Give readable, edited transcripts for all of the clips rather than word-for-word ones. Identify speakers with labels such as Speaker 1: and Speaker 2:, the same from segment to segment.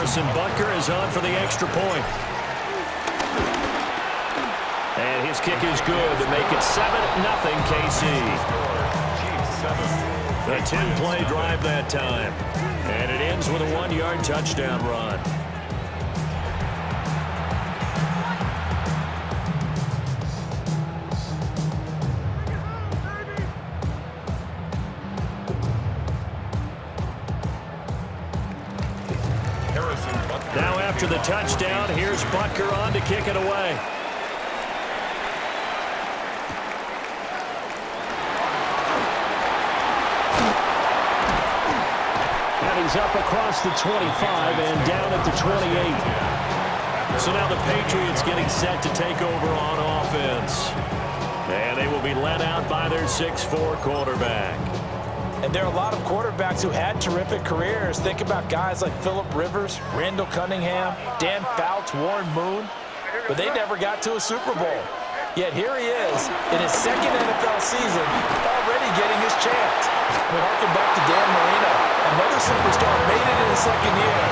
Speaker 1: Harrison Butker is on for the extra point. And his kick is good to make it 7-0 KC. A 10-play drive that time. And it ends with a 1-yard touchdown run. Now after the touchdown, here's Butker on to kick it away. He's up across the 25 and down at the 28. So now the Patriots getting set to take over on offense. And they will be led out by their 6'4" quarterback.
Speaker 2: And there are a lot of quarterbacks who had terrific careers. Think about guys like Phillip Rivers, Randall Cunningham, Dan Fouts, Warren Moon. But they never got to a Super Bowl. Yet here he is in his second NFL season, already getting his chance. We harken back to Dan Marino. Another superstar made it in his second year,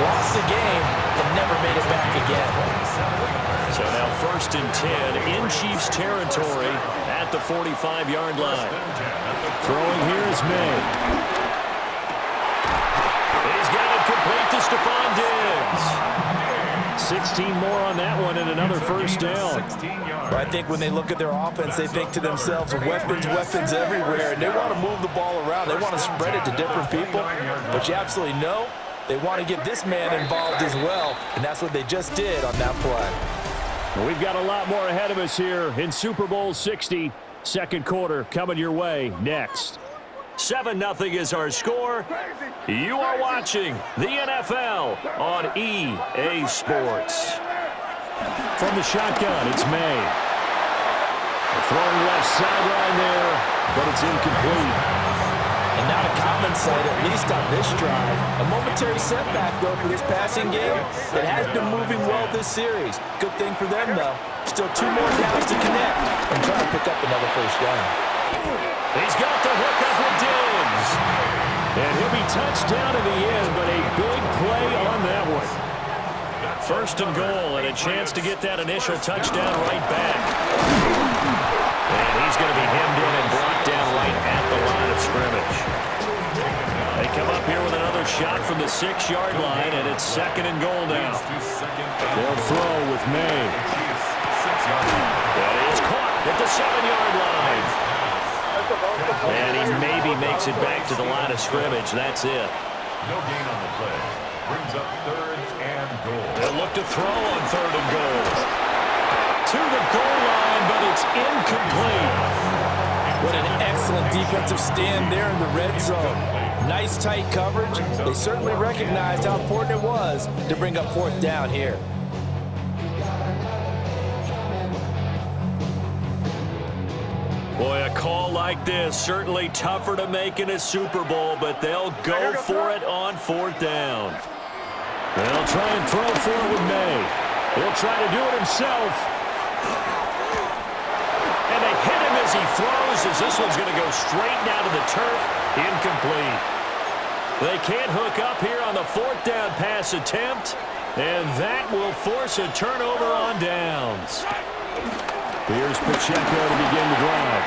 Speaker 2: lost the game, and never made it back again.
Speaker 1: So now 1st and 10 in Chiefs territory at the 45-yard line. Throwing here is May. He's got it complete to Stephon Diggs. 16 more on that one and another first down.
Speaker 2: I think when they look at their offense, they think to themselves, weapons, weapons everywhere, and they want to move the ball around. They want to spread it to different people, but you absolutely know they want to get this man involved as well, and that's what they just did on that play.
Speaker 1: We've got a lot more ahead of us here in Super Bowl 60. Second quarter coming your way next. 7-0 is our score. You are watching the NFL on EA Sports. From the shotgun, it's May. Throwing left sideline there, but it's incomplete.
Speaker 2: And not a common sight, at least on this drive. A momentary setback, though, for this passing game. It has been moving well this series. Good thing for them, though. Still 2 more downs to connect and try to pick up another first down.
Speaker 1: He's got the hook up with Diggs. And he'll be touched down in the end, but a big play on that one. 1st and goal, and a chance to get that initial touchdown right back. And he's going to be hemmed in and brought down right at the line of scrimmage. They come up here with another shot from the 6-yard line, and it's 2nd and goal now. They'll throw with May. That is caught at the 7-yard line. And he maybe makes it back to the line of scrimmage. That's it.
Speaker 3: No gain on the play. Brings up 3rd and goal.
Speaker 1: They'll look to throw on 3rd and goal. To the goal line, but it's incomplete.
Speaker 2: What an excellent defensive stand there in the red zone. Nice tight coverage. They certainly recognized how important it was to bring up 4th down here.
Speaker 1: Boy, a call like this, certainly tougher to make in a Super Bowl, but they'll go for it on 4th down. They'll try and throw for it with May. He'll try to do it himself. And they hit him as he throws, as this one's going to go straight down to the turf. Incomplete. They can't hook up here on the 4th down pass attempt, and that will force a turnover on downs. Here's Pacheco to begin the drive.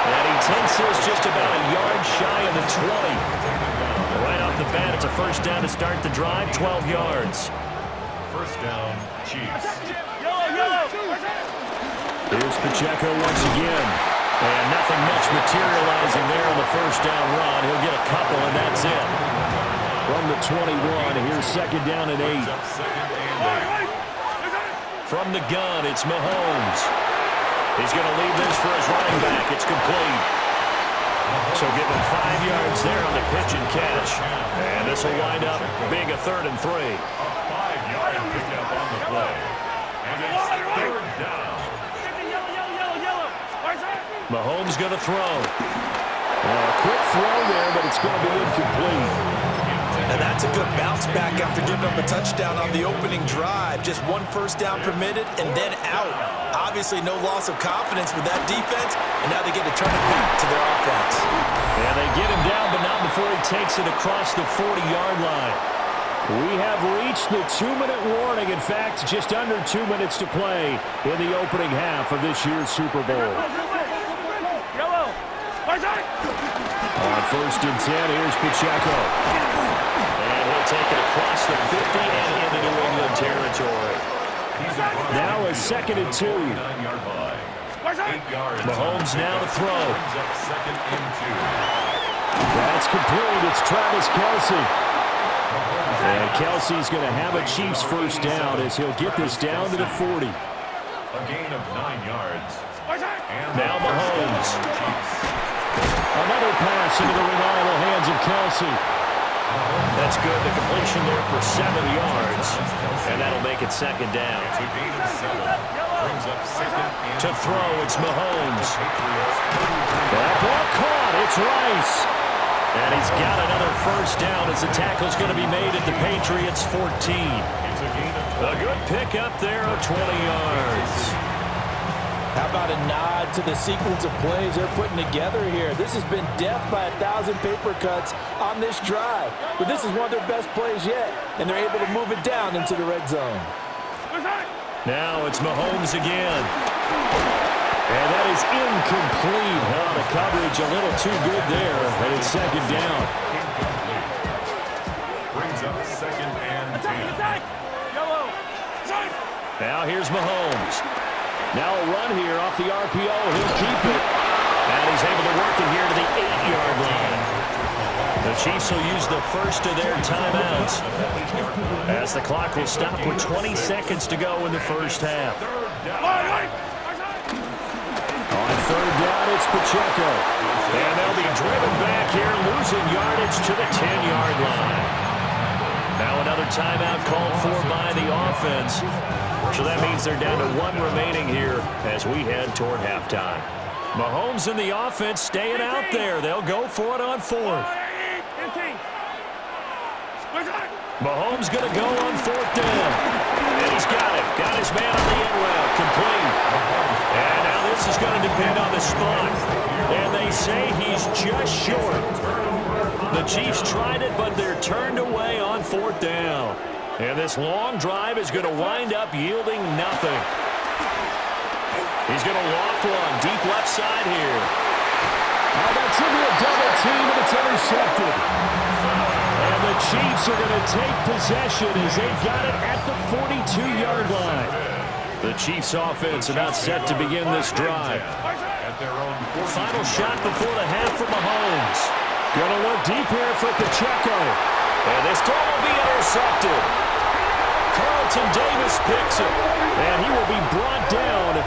Speaker 1: And he takes this just about a yard shy of the 20. Right off the bat, it's a first down to start the drive, 12 yards.
Speaker 3: First down, Chiefs.
Speaker 1: Here's Pacheco once again. And nothing much materializing there on the first down run. He'll get a couple, and that's it. From the 21, here's 2nd down and 8. From the gun, it's Mahomes. He's going to leave this for his running back. It's complete. So give him 5 yards there on the pitch and catch. And this will wind up being a 3rd and 3.
Speaker 3: A 5-yard pickup on the play. And it's 3rd down.
Speaker 1: Mahomes going to throw. A quick throw there, but it's going to be incomplete.
Speaker 2: And that's a good bounce back after giving up a touchdown on the opening drive. Just 1 first down permitted and then out. Obviously no loss of confidence with that defense, and now they get to turn it back to their offense.
Speaker 1: And they get him down, but not before he takes it across the 40-yard line. We have reached the 2-minute warning. In fact, just under 2 minutes to play in the opening half of this year's Super Bowl. On 1st and 10, here's Pacheco. And he'll take it across the 50 and into New England territory. Now a 2nd and 2. Mahomes now to throw. That's complete. It's Travis Kelce. And Kelsey's going to have a Chiefs first down as he'll get this down to the 40.
Speaker 3: A gain of 9 yards.
Speaker 1: Now Mahomes. Another pass into the reliable hands of Kelce. That's good. The completion there for 7 yards. And that'll make it 2nd down. To throw, it's Mahomes. That ball caught. It's Rice. And he's got another first down as the tackle's going to be made at the Patriots' 14. A good pickup there of 20 yards.
Speaker 2: How about a nod to the sequence of plays they're putting together here? This has been death by 1,000 paper cuts on this drive. But this is one of their best plays yet, and they're able to move it down into the red zone.
Speaker 1: Now it's Mahomes again. And that is incomplete. The coverage a little too good there, and it's 2nd down.
Speaker 3: Brings up 2nd and 10.
Speaker 1: Now here's Mahomes. Now a run here off the RPO. He'll keep it. And he's able to work it here to the 8-yard line. The Chiefs will use the first of their timeouts as the clock will stop with 20 seconds to go in the first half. On 3rd down, it's Pacheco. And they'll be driven back here, losing yardage to the 10-yard line. Now another timeout called for by the offense. So that means they're down to 1 remaining here as we head toward halftime. Mahomes and the offense staying out there. They'll go for it on 4th. Mahomes going to go on 4th down. And he's got it. Got his man on the end route. Complete. And now this is going to depend on the spot. And they say he's just short. The Chiefs tried it, but they're turned away on 4th down. And this long drive is going to wind up yielding nothing. He's going to loft one deep left side here. Now that's going to be a double team, and it's intercepted. And the Chiefs are going to take possession as they've got it at the 42-yard line. The Chiefs offense about set to begin this drive. Final shot before the half for Mahomes. Going to look deep here for Pacheco. And this throw will be intercepted. Carlton Davis picks it. And he will be brought down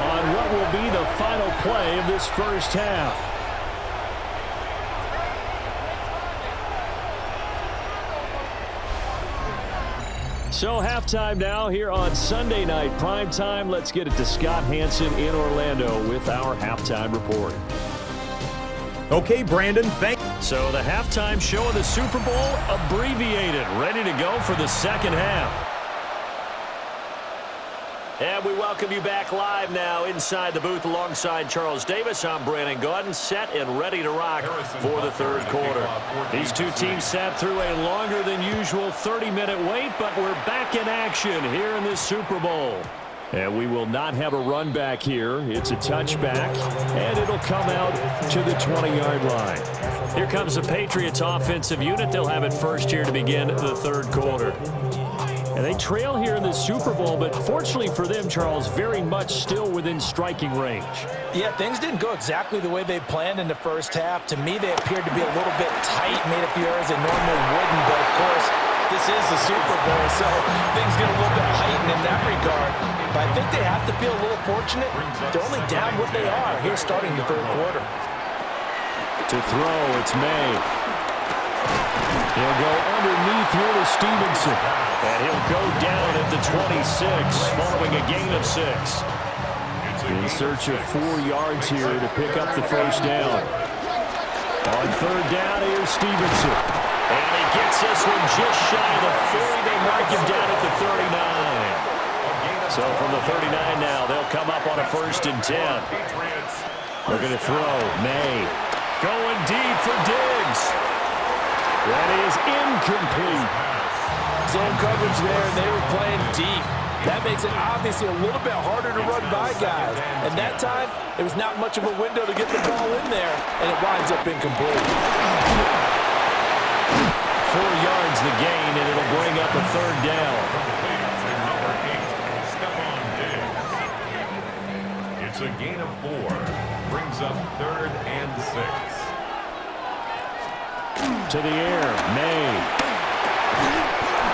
Speaker 1: on what will be the final play of this first half. So halftime now here on Sunday night prime time. Let's get it to Scott Hansen in Orlando with our halftime report.
Speaker 4: Okay, Brandon,
Speaker 1: So the halftime show of the Super Bowl abbreviated, ready to go for the second half. And we welcome you back live now inside the booth alongside Charles Davis. I'm Brandon Gaudin, set and ready to rock for the third quarter. These two teams sat through a longer than usual 30-minute wait, but we're back in action here in this Super Bowl. And we will not have a run back here. It's a touchback, and it'll come out to the 20-yard line. Here comes the Patriots offensive unit. They'll have it first here to begin the third quarter. And they trail here in the Super Bowl, but fortunately for them, Charles, very much still within striking range.
Speaker 2: Yeah, things didn't go exactly the way they planned in the first half. To me, they appeared to be a little bit tight, made a few errors they normally wouldn't, but of course, this is the Super Bowl, so things get a little bit heightened in that regard. But I think they have to feel a little fortunate. They're only down what they are here starting the third quarter.
Speaker 1: To throw, it's May. He'll go underneath here to Stevenson. And he'll go down at the 26, following a gain of 6. In search of 4 yards here to pick up the first down. On third down, here's Stevenson. And he gets this one just shy of the 40. They mark him down at the 39. So from the 39 now, they'll come up on a 1st and 10. They're going to throw. May going deep for Diggs. That is incomplete.
Speaker 2: Zone coverage there, and they were playing deep. That makes it obviously a little bit harder to run by guys. And that time, there was not much of a window to get the ball in there, and it winds up incomplete.
Speaker 1: 4 yards the gain, and it'll bring up a third down.
Speaker 3: It's a gain of 4. Brings up 3rd and 6.
Speaker 1: To the air, May.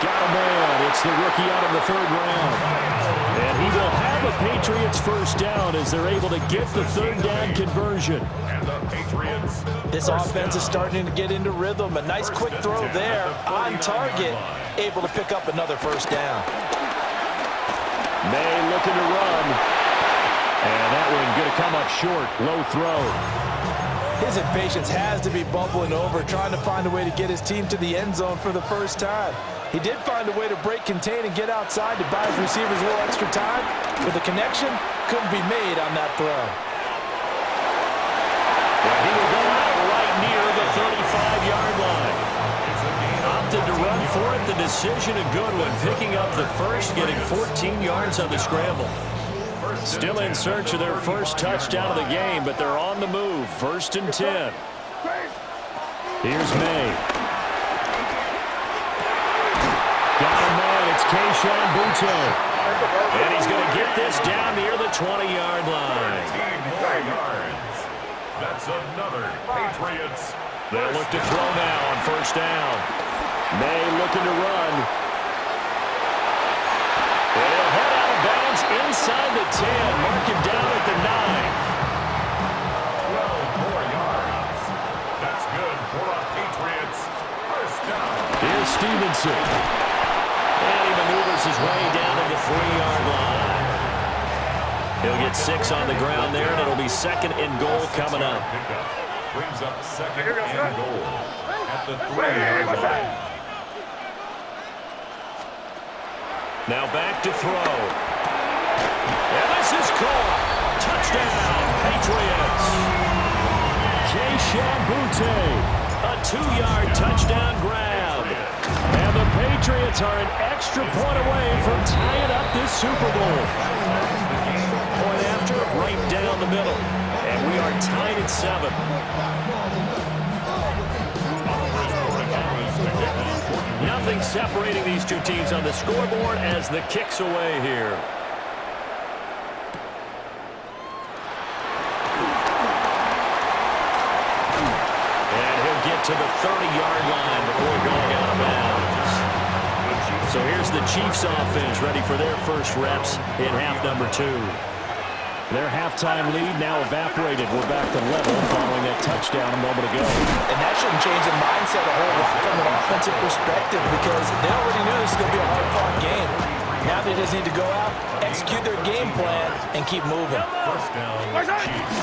Speaker 1: Got a man. It's the rookie out of the 3rd round. And he will have a Patriots first down as they're able to get the 3rd down conversion.
Speaker 3: And the Patriots.
Speaker 2: This offense is starting to get into rhythm. A nice quick throw there on target, able to pick up another first down.
Speaker 1: May looking to run. And that one going to come up short. Low throw.
Speaker 2: His impatience has to be bubbling over, trying to find a way to get his team to the end zone for the first time. He did find a way to break contain and get outside to buy his receivers a little extra time, but the connection couldn't be made on that throw.
Speaker 1: Well, he will go out right near the 35-yard line. Opted to run for it. The decision a good one, picking up the first, getting 14 yards on the scramble. Still in search of their first touchdown of the game, but they're on the move. 1st and 10. Here's May. Got a man. It's Keyshawn Boutte. And he's going to get this down near the 20-yard line.
Speaker 3: 15 more yards. That's another Patriots.
Speaker 1: They'll look to throw now on 1st down. May looking to run. They'll head out of bounds inside the 10. Mark him down at the 9.
Speaker 3: 12 more yards. That's good for the Patriots. First down.
Speaker 1: Here's Stevenson. And he maneuvers his way down to the 3-yard line. He'll get 6 on the ground there, and it'll be 2nd and goal coming up.
Speaker 3: Brings up 2nd and goal at the 3-yard line.
Speaker 1: Now back to throw. And this is caught. Touchdown, Patriots. Keyshawn Boutte, a 2-yard touchdown grab. And the Patriots are an extra point away from tying up this Super Bowl. Point after, right down the middle. And we are tied at 7. Nothing separating these two teams on the scoreboard as the kick's away here. And he'll get to the 30-yard line before going out of bounds. So here's the Chiefs offense ready for their first reps in half number 2. Their halftime lead now evaporated. We're back to level following that touchdown a moment ago.
Speaker 2: And that shouldn't change the mindset a whole lot from an offensive perspective because they already knew this was going to be a hard-fought game. Now they just need to go out, execute their game plan, and keep moving.
Speaker 3: First down, Chiefs.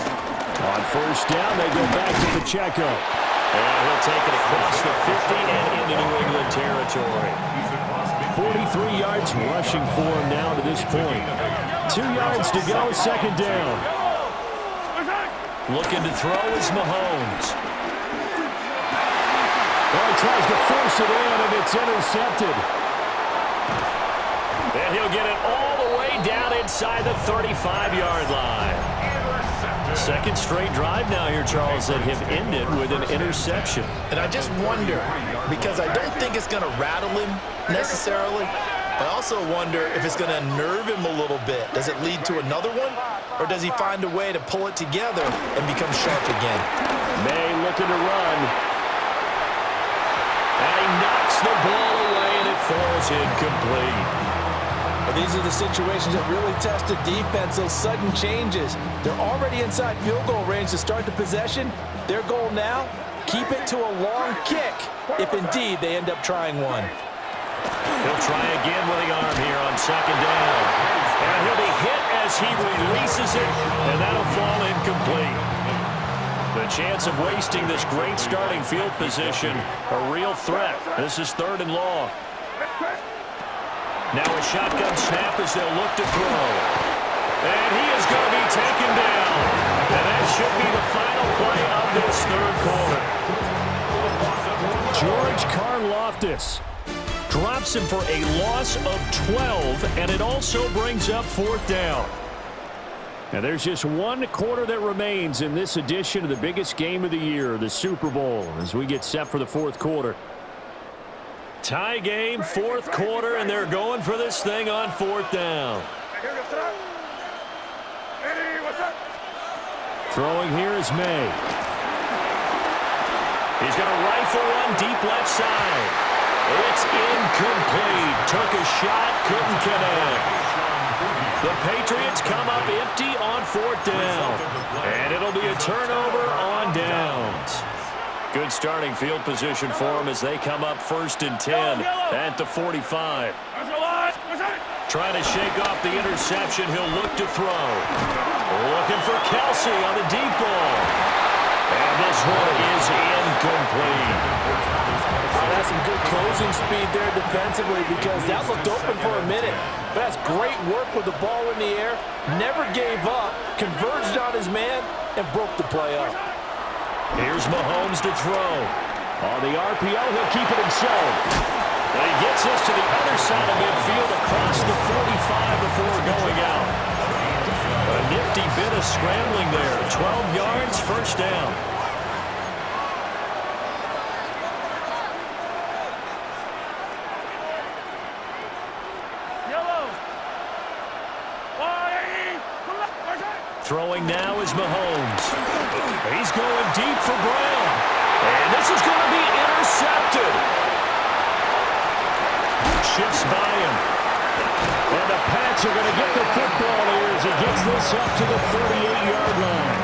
Speaker 1: On 1st down, they go back to Pacheco. And he'll take it across the 50 and into New England territory. 43 yards rushing for him now to this point. 2 yards to go, 2nd down. Looking to throw is Mahomes. Well, he tries to force it in, and it's intercepted. And he'll get it all the way down inside the 35-yard line. 2nd straight drive now here, Charles, that have ended with an interception.
Speaker 2: And I just wonder, because I don't think it's going to rattle him necessarily, but I also wonder if it's going to nerve him a little bit. Does it lead to another one, or does he find a way to pull it together and become sharp again?
Speaker 1: May looking to run. And he knocks the ball away, and it falls incomplete.
Speaker 2: These are the situations that really test the defense, those sudden changes. They're already inside field goal range to start the possession. Their goal now, keep it to a long kick, if indeed they end up trying one.
Speaker 1: He'll try again with the arm here on 2nd down. And he'll be hit as he releases it, and that'll fall incomplete. The chance of wasting this great starting field position, a real threat. This is 3rd and long. Now a shotgun snap as they'll look to throw. And he is going to be taken down. And that should be the final play of this 3rd quarter. George Karlaftis Drops him for a loss of 12, and it also brings up 4th down. And there's just one quarter that remains in this edition of the biggest game of the year, the Super Bowl, as we get set for the 4th quarter. Tie game, 4th quarter, and they're going for this thing on 4th down. Throwing here is May. He's going to rifle one deep left side. It's incomplete. Took a shot, couldn't connect. The Patriots come up empty on 4th down. And it'll be a turnover on downs. Good starting field position for them as they come up 1st and 10 at the 45. Trying to shake off the interception. He'll look to throw. Looking for Kelsey on the deep ball. And this one is incomplete.
Speaker 2: That's some good closing speed there defensively because that looked open for a minute. But that's great work with the ball in the air. Never gave up, converged on his man, and broke the play up.
Speaker 1: Here's Mahomes to throw. On the RPO, he'll keep it himself. And he gets us to the other side of midfield across the 45 before going out. A nifty bit of scrambling there. 12 yards, 1st down. Throwing now is Mahomes. He's going deep for Brown. And this is going to be intercepted. Shifts by him. And the Pats are going to get the football here as he gets this up to the 38-yard line.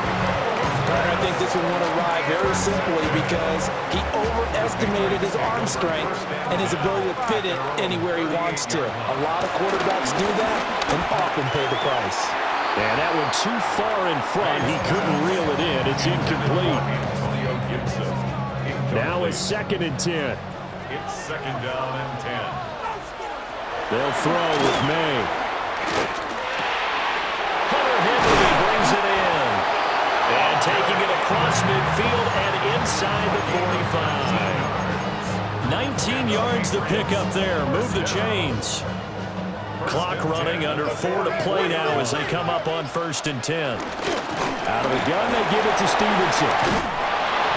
Speaker 2: I think this one went awry very simply because he overestimated his arm strength and his ability to fit it anywhere he wants to. A lot of quarterbacks do that and often pay the price.
Speaker 1: And that one too far in front. He couldn't reel it in. It's incomplete. Now it's 2nd and 10.
Speaker 3: It's 2nd down and 10.
Speaker 1: They'll throw with May. Hunter Henry brings it in. And taking it across midfield and inside the 45. 19 yards to pick up there. Move the chains. Clock running, under 4 to play now as they come up on 1st and 10. Out of the gun, they give it to Stevenson.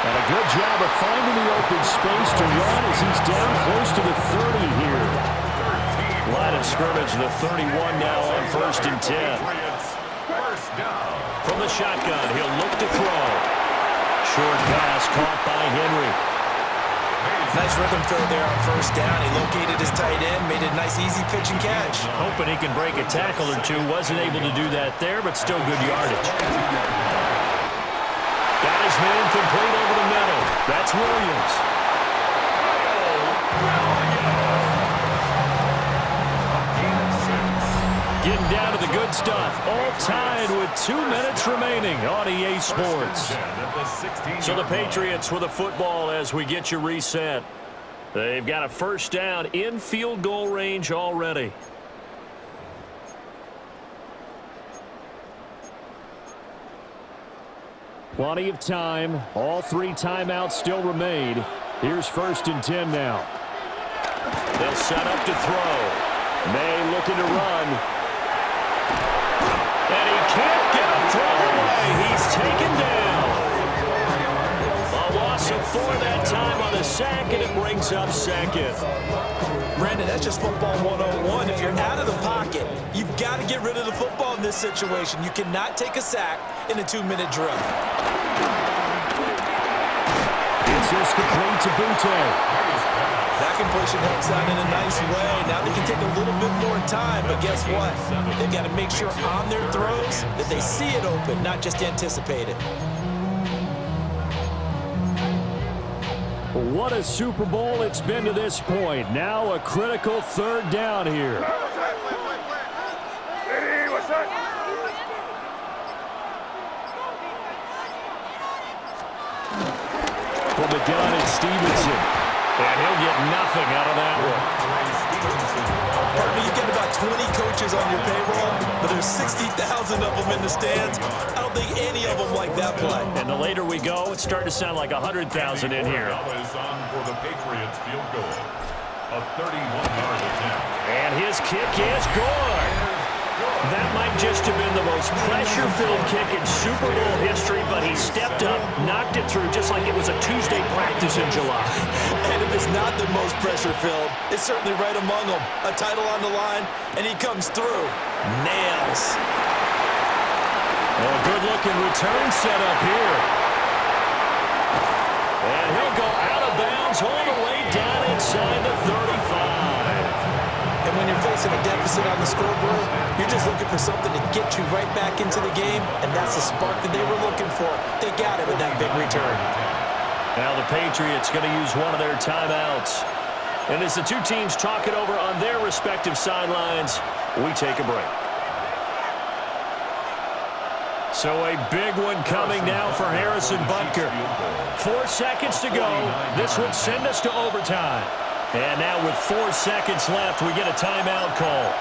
Speaker 1: And a good job of finding the open space to run as he's down close to the 30 here. Line of scrimmage, the 31 now on 1st and 10. From the shotgun, he'll look to throw. Short pass caught by Henry.
Speaker 2: Nice rhythm throw there on 1st down. He located his tight end, made a nice easy pitch and catch.
Speaker 1: Hoping he can break a tackle or two. Wasn't able to do that there, but still good yardage. Got his man complete over the middle. That's Williams. Getting down to the good stuff. All tied with 2 minutes remaining on EA Sports. So the Patriots with a football as we get you reset. They've got a 1st down in field goal range already. Plenty of time. All 3 timeouts still remain. Here's 1st and 10 now. They'll set up to throw. May looking to run. And he can't get a throw away. He's taken down. A loss of 4 that time on the sack, and it brings up 2nd.
Speaker 2: Brandon, that's just football 101. If you're out of the pocket, you've got to get rid of the football in this situation. You cannot take a sack in a 2-minute drill.
Speaker 1: It's just complete to Butte.
Speaker 2: That completion helps out in a nice way. Now they can take a little bit more time, but guess what? They've got to make sure on their throws that they see it open, not just anticipate it.
Speaker 1: What a Super Bowl it's been to this point. Now a critical 3rd down here. From the gun, it's Stevenson. And he'll get nothing out of that one.
Speaker 2: Partner, you get about 20 coaches on your payroll, but there's 60,000 of them in the stands. I don't think any of them like that play.
Speaker 1: And the later we go, it's starting to sound like 100,000 in here.
Speaker 3: Is on for the Patriots field goal. A 31-yard attempt.
Speaker 1: And his kick is good. That might just have been the most pressure-filled kick in Super Bowl history, but he stepped up, knocked it through just like it was a Tuesday practice in July.
Speaker 2: And if it's not the most pressure-filled, it's certainly right among them. A title on the line, and he comes through. Nails.
Speaker 1: A good-looking return set up here. And he'll go out of bounds all the way down inside the 35.
Speaker 2: And when you're facing a deficit on the scoreboard, you're just looking for something to get you right back into the game, and that's the spark that they were looking for. They got it with that big return.
Speaker 1: Now the Patriots going to use one of their timeouts. And as the two teams talk it over on their respective sidelines, we take a break. So a big one coming now for Harrison Butker. 4 seconds to go. This would send us to overtime. And now with 4 seconds left, we get a timeout call.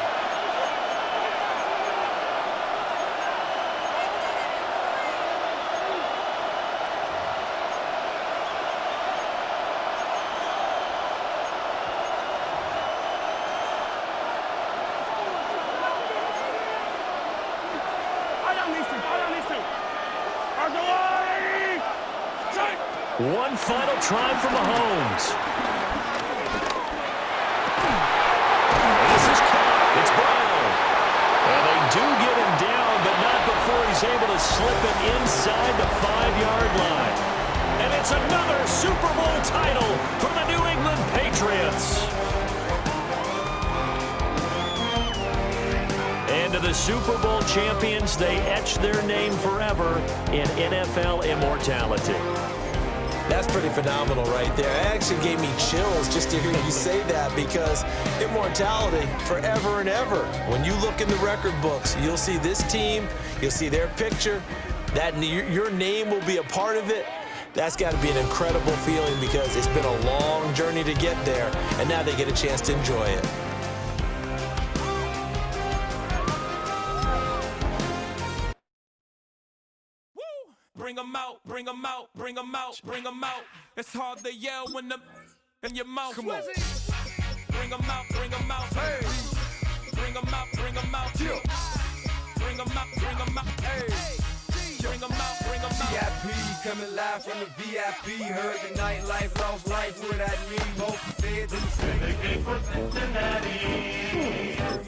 Speaker 1: One final try from Mahomes. This is caught. It's Brown. And they do get him down, but not before he's able to slip it inside the 5-yard line. And it's another Super Bowl title for the New England Patriots. And to the Super Bowl champions, they etch their name forever in NFL immortality.
Speaker 2: That's pretty phenomenal right there. It actually gave me chills just to hear you say that, because immortality forever and ever. When you look in the record books, you'll see this team, you'll see their picture, that your name will be a part of it. That's got to be an incredible feeling, because it's been a long journey to get there, and now they get a chance to enjoy it.
Speaker 5: Bring 'em out, bring 'em out, bring 'em out, bring 'em out. It's hard to yell when the in your mouth. Come on. Bring 'em out, bring 'em out. Hey. Bring 'em out, bring 'em out. Yeah. Bring 'em out, bring 'em out. Hey. Bring 'em out, bring 'em out.
Speaker 6: VIP coming live from the VIP. Heard the nightlife, lost life without me. Both feds in the city. For Cincinnati.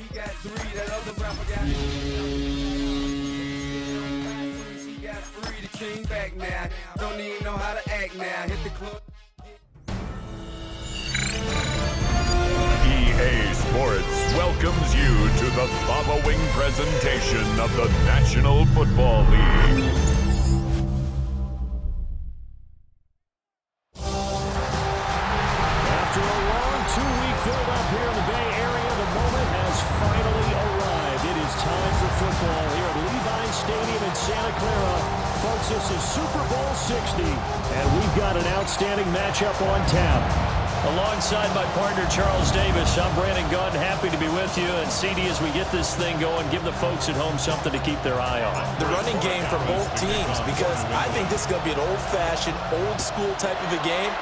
Speaker 6: He got 3, that other rapper got free, the king back now. Don't even know how to act now. Hit the club.
Speaker 3: EA Sports welcomes you to the following presentation of the National Football League.
Speaker 1: After a long 2-week build-up here in the Bay Area, the moment has finally arrived. It is time for football here at Levi Stadium in Santa Clara. Folks, this is Super Bowl 60, and we've got an outstanding matchup on tap. Alongside my partner, Charles Davis, I'm Brandon Gunn, happy to be with you. And CD, as we get this thing going, give the folks at home something to keep their eye on.
Speaker 2: The running game for both teams, because I think this is going to be an old-fashioned, old-school type of a game.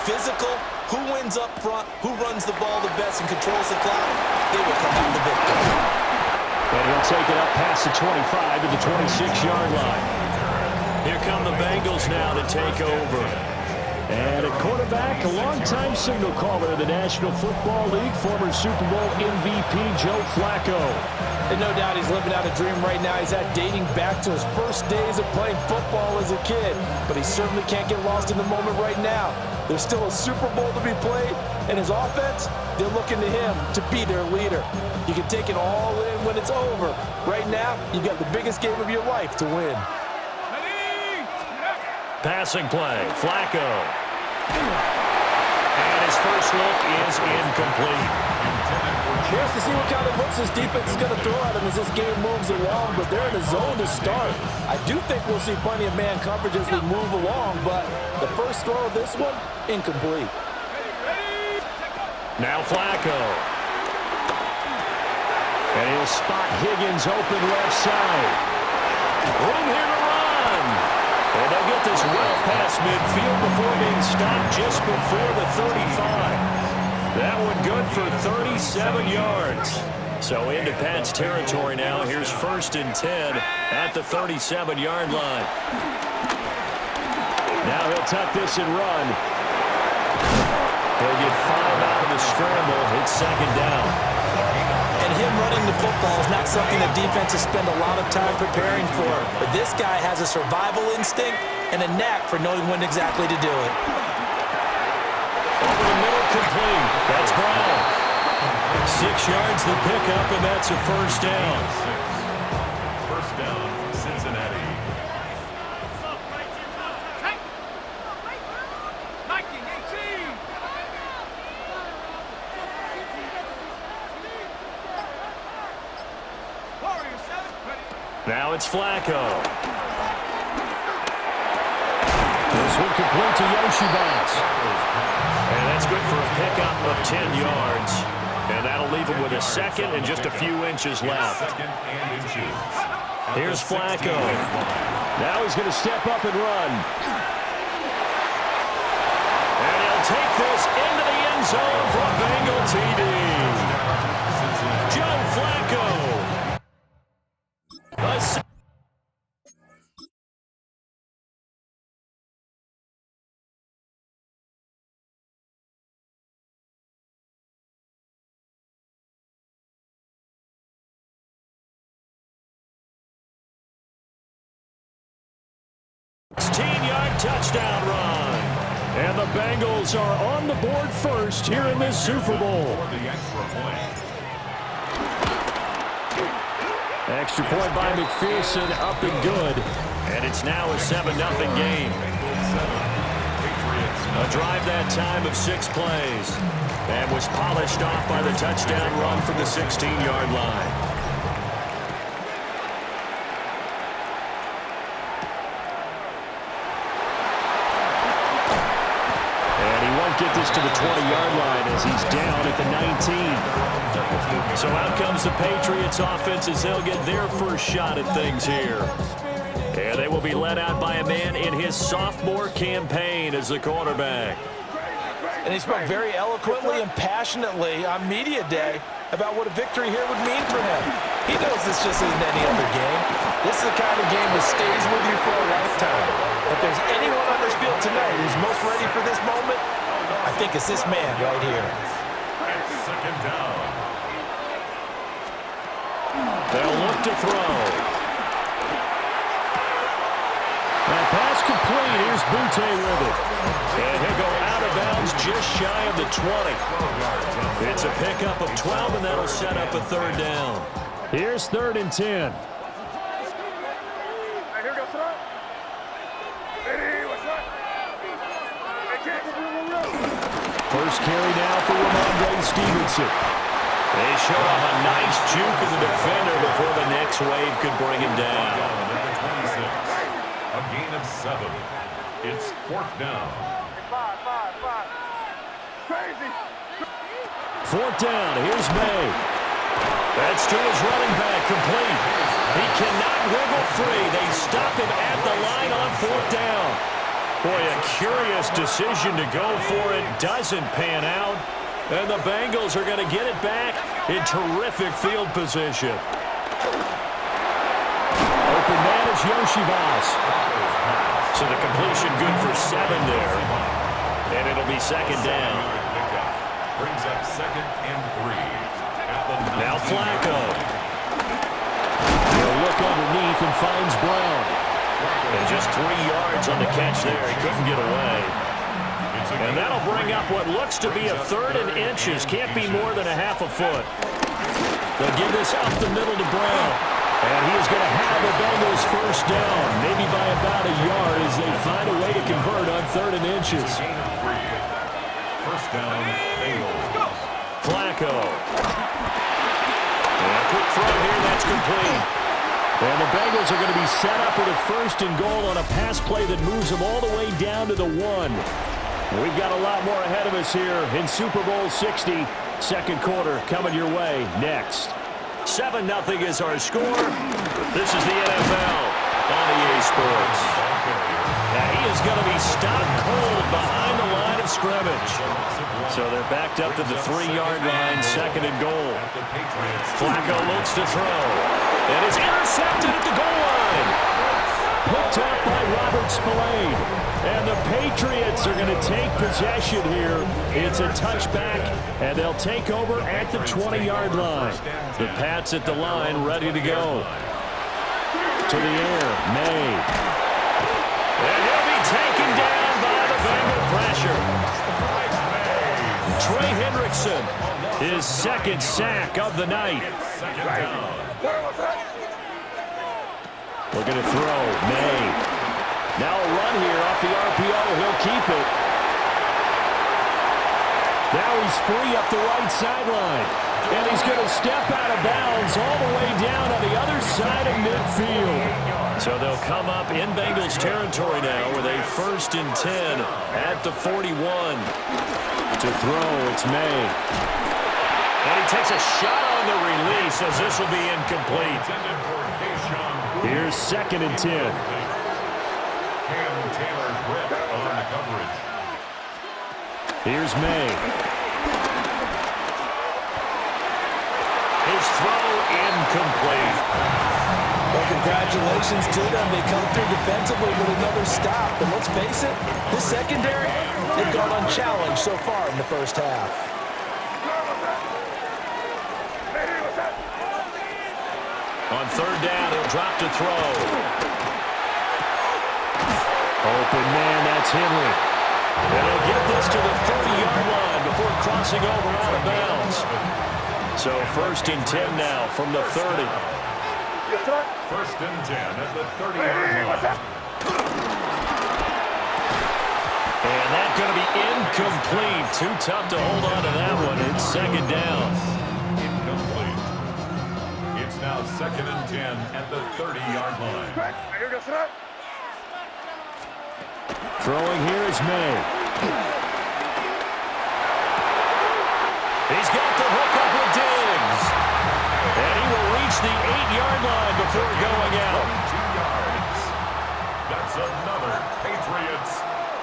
Speaker 2: Physical, who wins up front, who runs the ball the best and controls the clock, they will come out the victor.
Speaker 1: And he'll take it up past the 25 to the 26-yard line. Here come the Bengals now to take over. And at quarterback, a longtime signal caller in the National Football League, former Super Bowl MVP Joe Flacco.
Speaker 2: And no doubt he's living out a dream right now. He's dating back to his first days of playing football as a kid. But he certainly can't get lost in the moment right now. There's still a Super Bowl to be played, and his offense, they're looking to him to be their leader. You can take it all in when it's over. Right now, you've got the biggest game of your life to win.
Speaker 1: Passing play, Flacco. And his first look is incomplete.
Speaker 2: We have to see what kind of looks this defense is going to throw at him as this game moves along, but they're in a zone to start. I do think we'll see plenty of man coverage as we move along, but the first throw of this one, incomplete.
Speaker 1: Now Flacco. And he'll spot Higgins open left side. Room here to run. And they'll get this well past midfield before being stopped just before the 35. That one good for 37 yards. So into Pat's territory now. Here's 1st and 10 at the 37-yard line. Now he'll tuck this and run. He'll get 5 out of the scramble. It's 2nd down.
Speaker 2: And him running the football is not something that defenses spend a lot of time preparing for. But this guy has a survival instinct and a knack for knowing when exactly to do it.
Speaker 1: Over the middle, complete. That's Brown. 6 yards the pickup, and that's a 1st down.
Speaker 3: 1st down, Cincinnati.
Speaker 1: Now it's Flacco. This one complete to Yoshibas. And that's good for a pickup of 10 yards. And that'll leave him with a 2nd and just a few inches left. Here's Flacco. Now he's going to step up and run. And he'll take this into the end zone for a Bengal TD. Joe Flacco. Touchdown run. And the Bengals are on the board first here in this Super Bowl. Extra point by McPherson, up and good. And it's now a 7-0 game. A drive that time of 6 plays. And was polished off by the touchdown run from the 16-yard line. Get this to the 20-yard line as he's down at the 19. So out comes the Patriots offense as they'll get their first shot at things here. And they will be led out by a man in his sophomore campaign as the quarterback.
Speaker 2: And he spoke very eloquently and passionately on media day about what a victory here would mean for him. He knows this just isn't any other game. This is the kind of game that stays with you for a lifetime. If there's anyone on this field tonight who's most ready for this moment, I think it's this man right here.
Speaker 3: It's 2nd down.
Speaker 1: They'll look to throw. That pass complete. Here's Butte with it. And he'll go out of bounds just shy of the 20. It's a pickup of 12, and that'll set up a 3rd down. Here's 3rd and 10. First carry now for Ramondre Stevenson. They show off a nice juke of the defender before the next wave could bring him down.
Speaker 3: A gain of 7. It's 4th down.
Speaker 1: 4th down. Here's May. That's to his running back, complete. He cannot wiggle free. They stop him at the line on 4th down. Boy, a curious decision to go for it. Doesn't pan out. And the Bengals are going to get it back in terrific field position. Open man is Yoshibas. So the completion good for 7 there. And it'll be 2nd down.
Speaker 3: Brings up 2nd and 3.
Speaker 1: Now Flacco. He'll look underneath and finds Brown. And just 3 yards on the catch there. He couldn't get away. And that'll bring up what looks to be a 3rd and inches. Can't be more than a half a foot. They'll give this up the middle to Brown. And he is going to have the Bengals 1st down, maybe by about a yard as they find a way to convert on 3rd and inches.
Speaker 3: 1st down, Bengals.
Speaker 1: Flacco. And a quick throw here, that's complete. And the Bengals are going to be set up with a 1st and goal on a pass play that moves them all the way down to the 1. We've got a lot more ahead of us here in Super Bowl 60. 2nd quarter coming your way next. 7-0 is our score. This is the NFL on EA Sports. Now he is going to be stopped cold behind the line of scrimmage. So they're backed up to the 3-yard line, 2nd and goal. Flacco looks to throw. And is intercepted at the goal line. Picked up by Robert Spillane. And the Patriots are going to take possession here. It's a touchback, and they'll take over at the 20-yard line. The Pats at the line, ready to go. To the air, May. And he'll be taken down by the Bengal pressure. Trey Hendrickson, his 2nd sack of the night. Looking to throw, May. Now a run here off the RPO. He'll keep it. Now he's free up the right sideline. And he's going to step out of bounds all the way down on the other side of midfield. So they'll come up in Bengals territory now with a 1st and 10 at the 41. To throw, it's May. And he takes a shot on the release as this will be incomplete. Here's 2nd and 10. Here's May. His throw incomplete.
Speaker 2: Well, congratulations to them. They come through defensively with another stop. And let's face it, this secondary, they've gone unchallenged so far in the first half.
Speaker 1: On 3rd down, he'll drop to throw. Open man, that's Henry. And he'll get this to the 30-yard line before crossing over out of bounds. So 1st and 10 now from the 30.
Speaker 3: 1st and 10 at the 30-yard line.
Speaker 1: And that's going to be incomplete. Too tough to hold on to that one. It's 2nd down.
Speaker 3: Incomplete. It's now 2nd and 10 at the 30-yard line.
Speaker 1: Throwing here is May. He's got the hook up with Diggs. And he will reach the 8-yard line before going out.
Speaker 3: 2 yards. That's another Patriots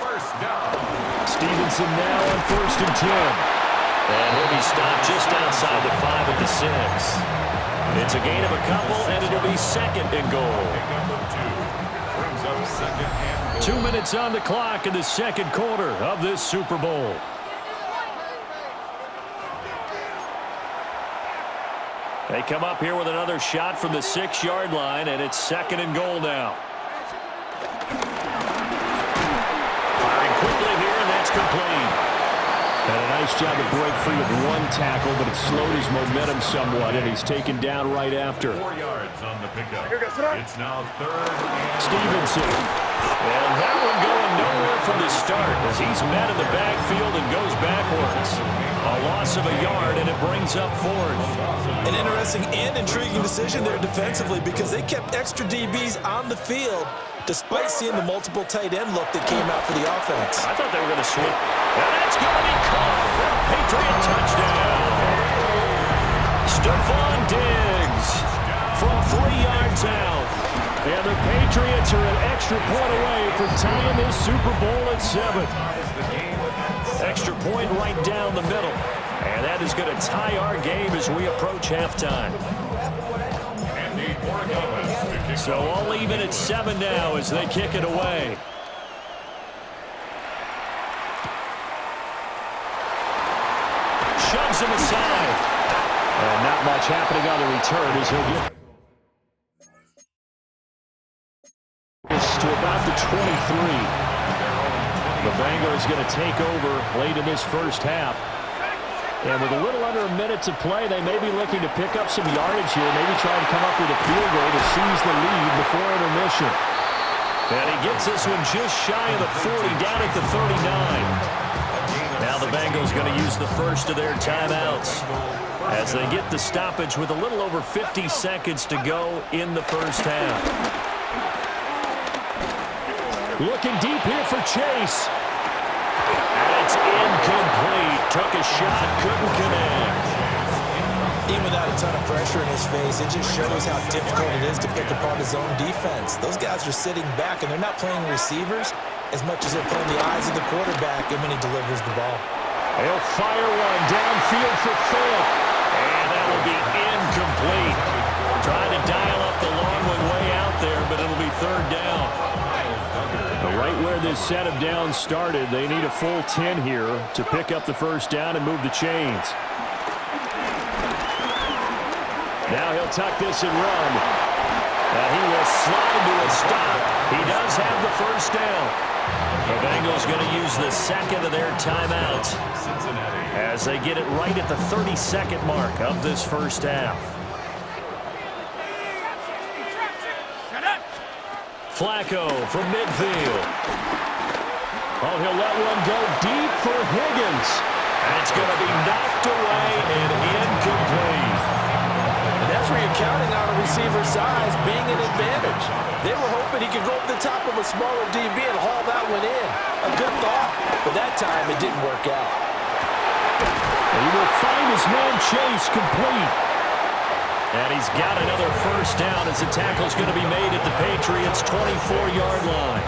Speaker 3: 1st down.
Speaker 1: Stevenson now on 1st and 10. And he'll be stopped just outside the 5 at the 6. It's a gain of a couple, and it'll be 2nd and goal.
Speaker 3: Pickup of 2. Brings up 2nd and goal.
Speaker 1: 2 minutes on the clock in the 2nd quarter of this Super Bowl. They come up here with another shot from the 6-yard line, and it's 2nd and goal now. Firing quickly here, and that's complete. Had a nice job to break free with 1 tackle, but it slowed his momentum somewhat, and he's taken down right after.
Speaker 3: 4 yards on the pickup. It's now 3rd and
Speaker 1: Stevenson. And that one going nowhere from the start as he's met in the backfield and goes backwards. A loss of a yard, and it brings up 4th.
Speaker 2: An interesting and intriguing decision there defensively because they kept extra DBs on the field despite seeing the multiple tight end look that came out for the offense.
Speaker 1: I thought they were going to swing. And that's going to be caught for a Patriot touchdown. Stephon Diggs from 3 yards out. And the Patriots are an extra point away from tying this Super Bowl at 7. Extra point right down the middle. And that is going to tie our game as we approach halftime. So all even at 7 now as they kick it away. Shoves him aside. And not much happening on the return as he'll get to about the 23. The Bengals going to take over late in this first half. And with a little under a minute to play, they may be looking to pick up some yardage here, maybe try and come up with a field goal to seize the lead before intermission. And he gets this one just shy of the 40, down at the 39. Now the Bengals going to use the first of their timeouts as they get the stoppage with a little over 50 seconds to go in the first half. Looking deep here for Chase. And it's incomplete. Took a shot, couldn't connect.
Speaker 2: Even without a ton of pressure in his face, it just shows how difficult it is to pick apart his own defense. Those guys are sitting back, and they're not playing receivers as much as they're playing the eyes of the quarterback and when he delivers the ball.
Speaker 1: He'll fire one downfield for Phillip, and that'll be incomplete. Trying to dial up the long one way out there, but it'll be third down. Right where this set of downs started, they need a full 10 here to pick up the first down and move the chains. Now he'll tuck this and run. He will slide to a stop. He does have the first down. The Bengals going to use the second of their timeout as they get it right at the 30-second mark of this first half. Flacco from midfield. Oh, he'll let one go deep for Higgins. And it's going to be knocked away and incomplete.
Speaker 2: And that's where you're counting on a receiver's size being an advantage. They were hoping he could go over the top of a smaller DB and haul that one in. A good thought, but that time it didn't work out.
Speaker 1: He will find his man Chase complete. And he's got another first down as the tackle's going to be made at the Patriots' 24-yard line.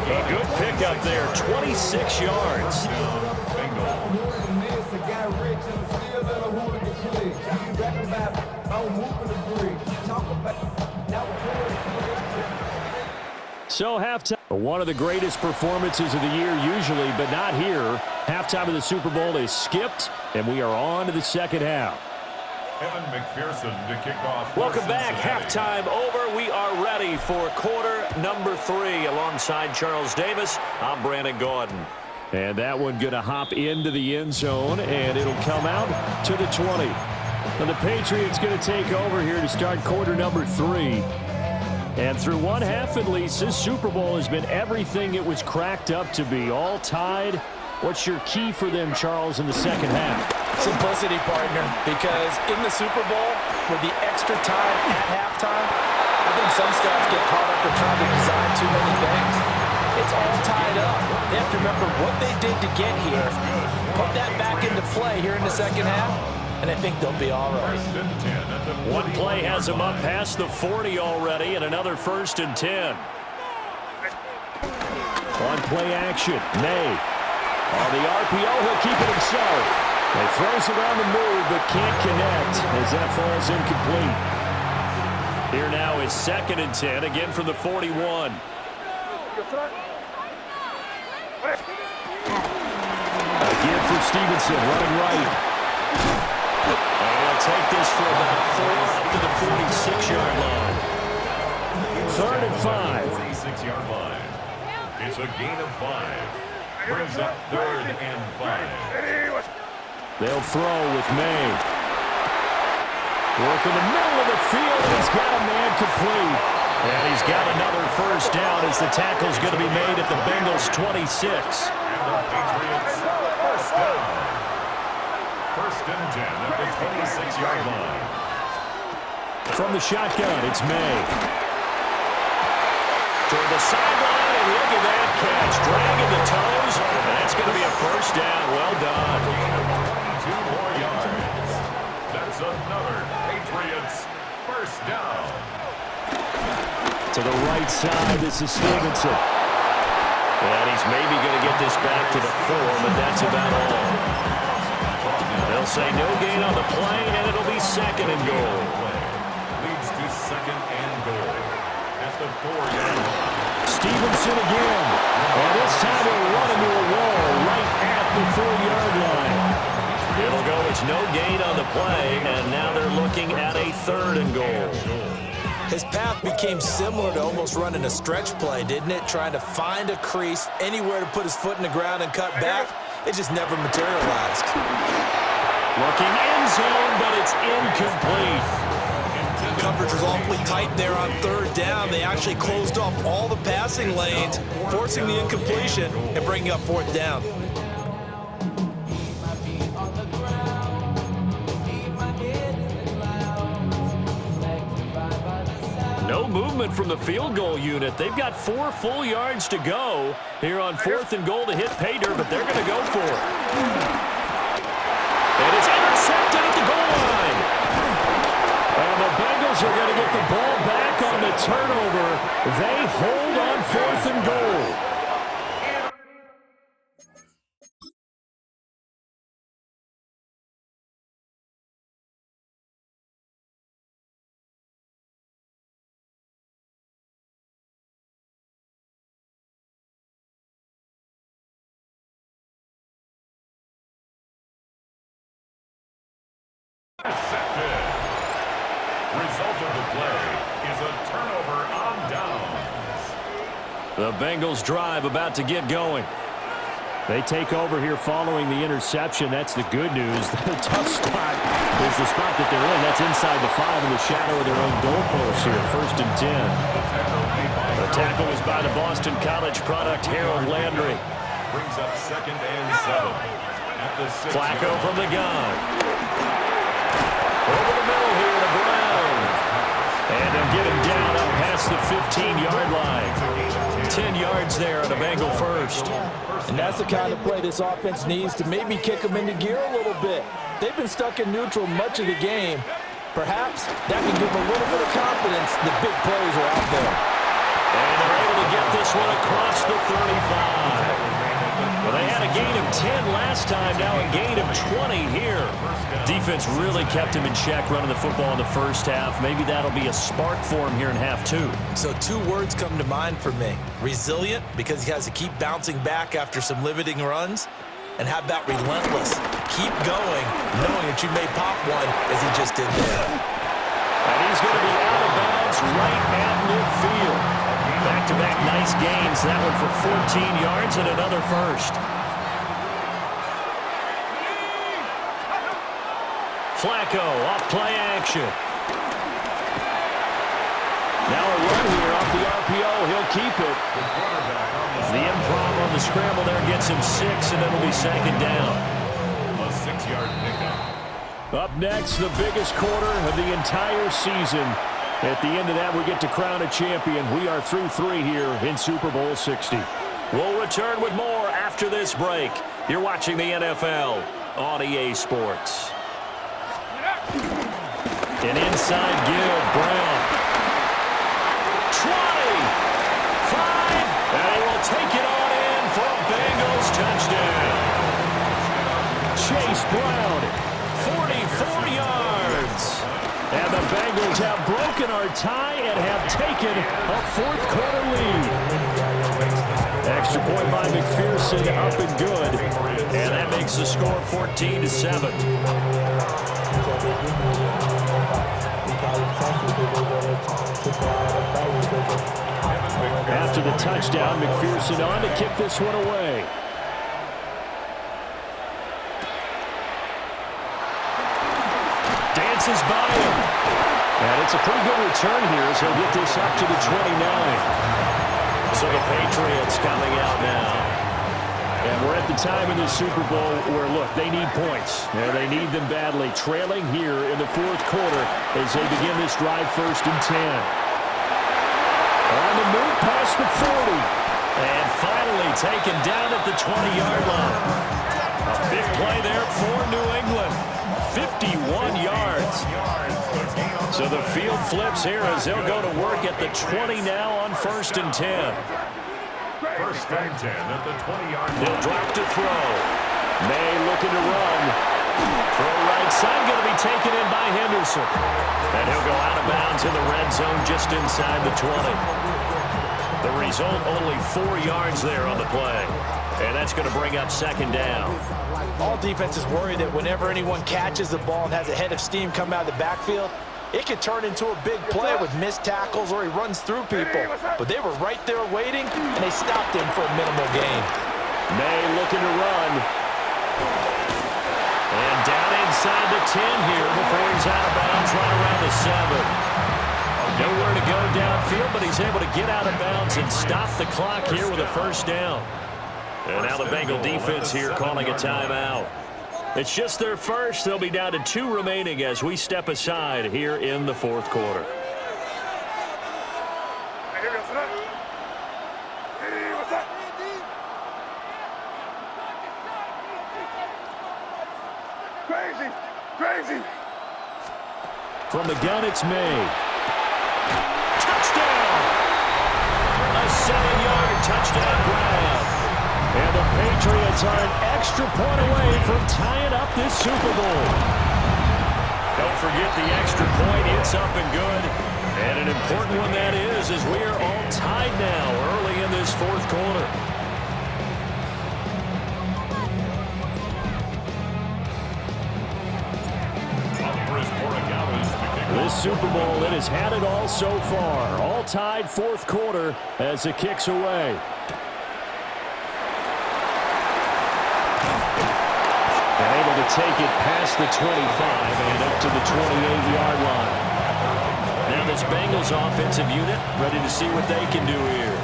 Speaker 1: A good pickup there, 26 yards. So halftime, one of the greatest performances of the year usually, but not here. Halftime of the Super Bowl is skipped, and we are on to the second half.
Speaker 3: Evan McPherson to kick off.
Speaker 1: Welcome back. Halftime over. We are ready for quarter number 3. Alongside Charles Davis, I'm Brandon Gaudin. And that one going to hop into the end zone, and it'll come out to the 20. Now the Patriots going to take over here to start quarter number 3. And through one half at least, this Super Bowl has been everything it was cracked up to be. All tied. What's your key for them, Charles, in the second half?
Speaker 2: Simplicity, partner, because in the Super Bowl, with the extra time at halftime, I think some staffs get caught up in trying to design too many things. It's all tied up. They have to remember what they did to get here, put that back into play here in the second half, and I think they'll be all right.
Speaker 1: One play has them up past the 40 already, and another 1st and 10. On play action, May. On the RPO, he'll keep it himself. He throws it on the move, but can't connect as that falls incomplete. Here now is 2nd and 10, again from the 41. Again for Stevenson, running right. And he'll take this for about 4 up to the 46-yard line. 3rd and 5.
Speaker 3: 46-yard line. It's a gain of 5. Brings up 3rd and 5.
Speaker 1: They'll throw with May. Work in the middle of the field, and he's got a man complete. And he's got another first down as the tackle's going to be made at the Bengals' 26.
Speaker 3: And the Patriots first down. 1st and 10 at the 26-yard line.
Speaker 1: From the shotgun, it's May. Toward the sideline, and look at that catch. Dragging the toes, and that's going to be a first down. Well done.
Speaker 3: 2 more yards. That's another Patriots first down.
Speaker 1: To the right side, this is Stevenson. And he's maybe going to get this back to the 4, but that's about all. They'll say no gain on the play, and it'll be 2nd and goal.
Speaker 3: Leads to 2nd and goal. At the 4-yard line.
Speaker 1: Stevenson again. And this time he'll run into a wall right at the 4-yard line. It'll go, it's no gain on the play, and now they're looking at a 3rd and goal.
Speaker 2: His path became similar to almost running a stretch play, didn't it? Trying to find a crease, anywhere to put his foot in the ground and cut back. It just never materialized.
Speaker 1: Looking end zone, but it's incomplete.
Speaker 2: Coverage was awfully tight there on 3rd down. They actually closed off all the passing lanes, forcing the incompletion and bringing up 4th down.
Speaker 1: No movement from the field goal unit. They've got 4 full yards to go here on 4th and goal to hit pay dirt, but they're going to go for it. And it's intercepted at the goal line.
Speaker 3: Intercepted. Result of the play is a turnover on downs.
Speaker 1: The Bengals drive about to get going. They take over here following the interception. That's the good news. The tough spot is the spot that they're in. That's inside the 5 in the shadow of their own goalpost here. 1st and 10. The tackle was by the Boston College product, Harold Landry.
Speaker 3: Brings up 2nd and 7. At the 6.
Speaker 1: Flacco from the gun. Over the middle here to Brown. And they'll get him down up past the 15-yard line. 10 yards there on a Bengal first.
Speaker 2: And that's the kind of play this offense needs to maybe kick them into gear a little bit. They've been stuck in neutral much of the game. Perhaps that can give them a little bit of confidence the big plays are out there.
Speaker 1: And they're able to get this one across the 35. Well, they had a gain of 10 last time, now a gain of 20 here. Defense really kept him in check running the football in the first half. Maybe that'll be a spark for him here in half 2.
Speaker 2: So 2 words come to mind for me. Resilient, because he has to keep bouncing back after some limiting runs. And how about relentless? Keep going, knowing that you may pop one as he just did there.
Speaker 1: And he's going to be out of bounds right at midfield. Back-to-back nice gains. That one for 14 yards and another first. Flacco off play action. Now a run here off the RPO. He'll keep it. The improv on the scramble there gets him 6, and it'll be 2nd down.
Speaker 3: A 6-yard pickup.
Speaker 1: Up next, the biggest quarter of the entire season. At the end of that, we get to crown a champion. We are through 3 here in Super Bowl 60. We'll return with more after this break. You're watching the NFL on EA Sports. An inside give, Brown. 20, 5, and he will take it on in for a Bengals touchdown. Chase Brown, 44 yards. And the Bengals have broken our tie and have taken a 4th quarter lead. Extra point by McPherson, up and good. And that makes the score 14-7. After the touchdown, McPherson on to kick this one away. Dances by him. And it's a pretty good return here as he'll get this up to the 29. So the Patriots coming out now. And we're at the time in the Super Bowl where, look, they need points. And they need them badly. Trailing here in the 4th quarter as they begin this drive 1st and 10. On the move past the 40. And finally taken down at the 20-yard line. A big play there for New England. 51 yards. So the field flips here as they'll go to work at the 20 now on 1st and 10.
Speaker 3: 1st and 10 at the 20-yard line.
Speaker 1: He'll drop to throw. May looking to run. Throw right side going to be taken in by Henderson. And he'll go out of bounds in the red zone just inside the 20. The result, only 4 yards there on the play. And that's going to bring up 2nd down.
Speaker 2: All defenses worry that whenever anyone catches the ball and has a head of steam come out of the backfield, it could turn into a big play with missed tackles or he runs through people. But they were right there waiting, and they stopped him for a minimal gain.
Speaker 1: May looking to run. And down inside the 10 here before he's out of bounds right around the 7. Nowhere to go downfield, but he's able to get out of bounds and stop the clock here with a 1st down. And now the Bengal defense here calling a timeout. It's just their first. They'll be down to 2 remaining as we step aside here in the 4th quarter.
Speaker 7: Crazy.
Speaker 1: From the gun, it's May. Touchdown! A 7-yard touchdown grab. And the Patriots are an extra point away from tying up this Super Bowl. Don't forget the extra point. It's up and good. And an important one that is, as we are all tied now early in this 4th quarter. This Super Bowl, it has had it all so far. All tied fourth quarter as it kicks away. And able to take it past the 25 and up to the 28-yard line. Now this Bengals offensive unit ready to see what they can do here.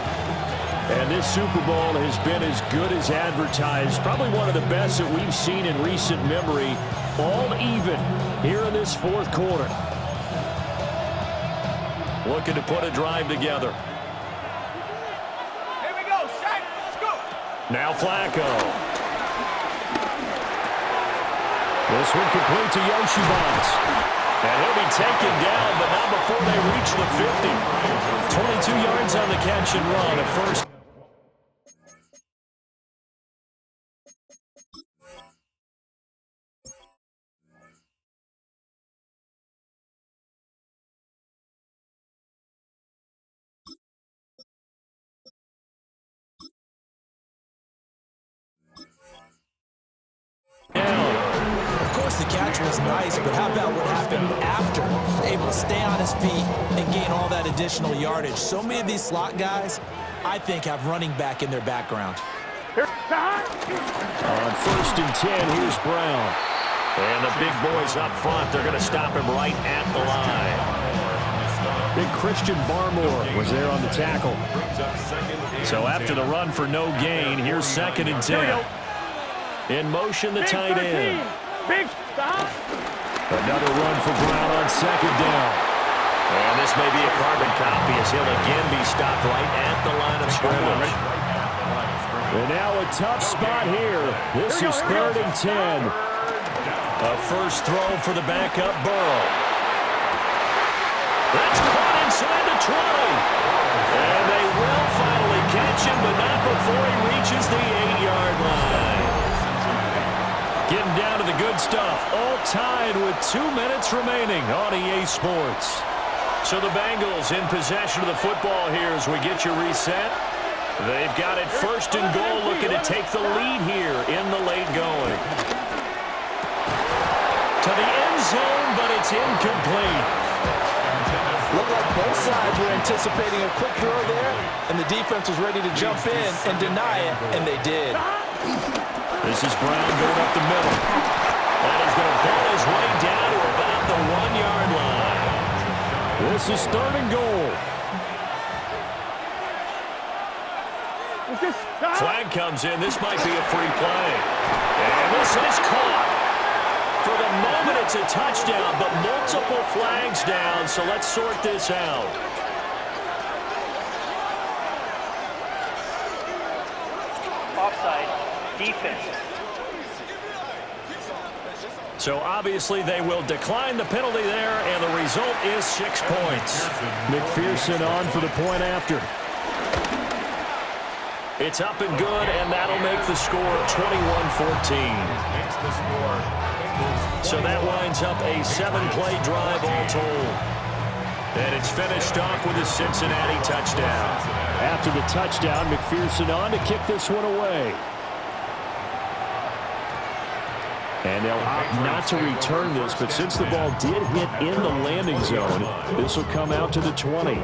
Speaker 1: And this Super Bowl has been as good as advertised. Probably one of the best that we've seen in recent memory. All even here in this fourth quarter. Looking to put a drive together.
Speaker 7: Here we go, Shaq. Let's go.
Speaker 1: Now Flacco. This one complete to Yoshibans. And he'll be taken down, but not before they reach the 50. 22 yards on the catch and run. A first.
Speaker 2: Of course, the catch was nice, but how about what happened after? Able to stay on his feet and gain all that additional yardage. So many of these slot guys, I think, have running back in their background.
Speaker 1: On first and 10, here's Brown. And the big boys up front, they're going to stop him right at the line. Big Christian Barmore was there on the tackle. So after the run for no gain, here's second and 10. In motion, the tight end. Another run for Brown on second down. And this may be a carbon copy as he'll again be stopped right at the line of scrimmage. And now a tough spot here. This is third and 10. A first throw for the backup Burrow. That's caught inside the 20. And they will finally catch him, but not before he reaches the 8-yard line. Getting down to the good stuff. All tied with 2 minutes remaining on EA Sports. So the Bengals in possession of the football here as we get you reset. They've got it first and goal, looking to take the lead here in the late going. To the end zone, but it's incomplete.
Speaker 2: Looked like both sides were anticipating a quick throw there, and the defense was ready to jump in and deny it, and they did.
Speaker 1: This is Brown going up the middle. And he's going to ball his way down to about the 1-yard line. This is third and goal. Flag comes in. This might be a free play. And this is caught. For the moment, it's a touchdown, but multiple flags down, so let's sort this out.
Speaker 8: Offside. Defense.
Speaker 1: So obviously they will decline the penalty there, and the result is 6 points. McPherson on for the point after. It's up and good, and that'll make the score 21-14. So that winds up a 7-play drive all told. And it's finished off with a Cincinnati touchdown. After the touchdown, McPherson on to kick this one away. And they'll opt not to return this, but since the ball did hit in the landing zone, this will come out to the 20.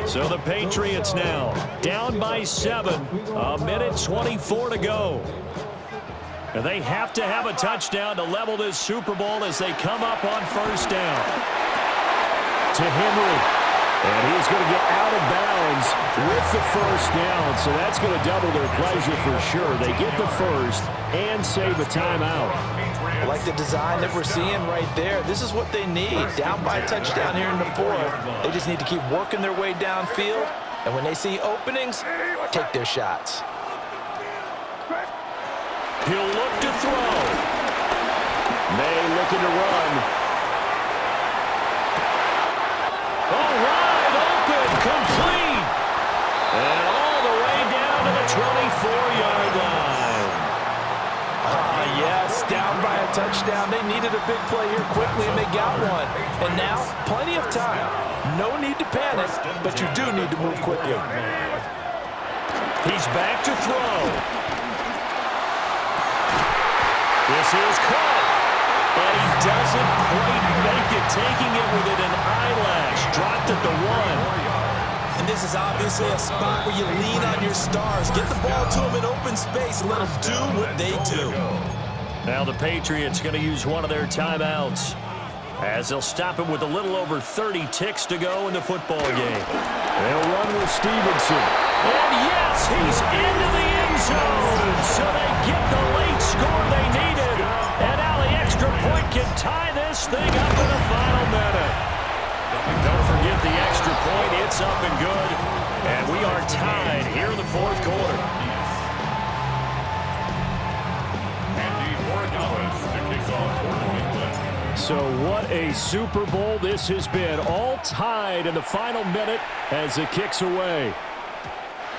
Speaker 1: So the Patriots now down by 7, a minute 24 to go. And they have to have a touchdown to level this Super Bowl as they come up on first down. To Henry. And he's going to get out of bounds with the first down, so that's going to double their pleasure for sure. They get the first and save a timeout.
Speaker 2: I like the design that we're seeing right there. This is what they need. Down by a touchdown here in the fourth. They just need to keep working their way downfield, and when they see openings, take their shots.
Speaker 1: He'll look to throw. May looking to run. All right, open, complete. And all the way down to the 24-yard line.
Speaker 2: Yes, down by a touchdown. They needed a big play here quickly, and they got one. And now, plenty of time. No need to panic, but you do need to move quickly.
Speaker 1: He's back to throw. This is caught. And he doesn't quite make it, taking it within an eyelash. Dropped at the 1.
Speaker 2: And this is obviously a spot where you lean on your stars. Get the ball to them in open space and let them do what they do.
Speaker 1: Now the Patriots going to use one of their timeouts, as they'll stop it with a little over 30 ticks to go in the football game. They'll run with Stevenson. And yes, he's into the end zone. So they get the late score they needed. And now the extra point can tie this thing up in the final minute. Don't forget the extra point. It's up and good. And we are tied here in the fourth quarter. So what a Super Bowl this has been. All tied in the final minute as it kicks away.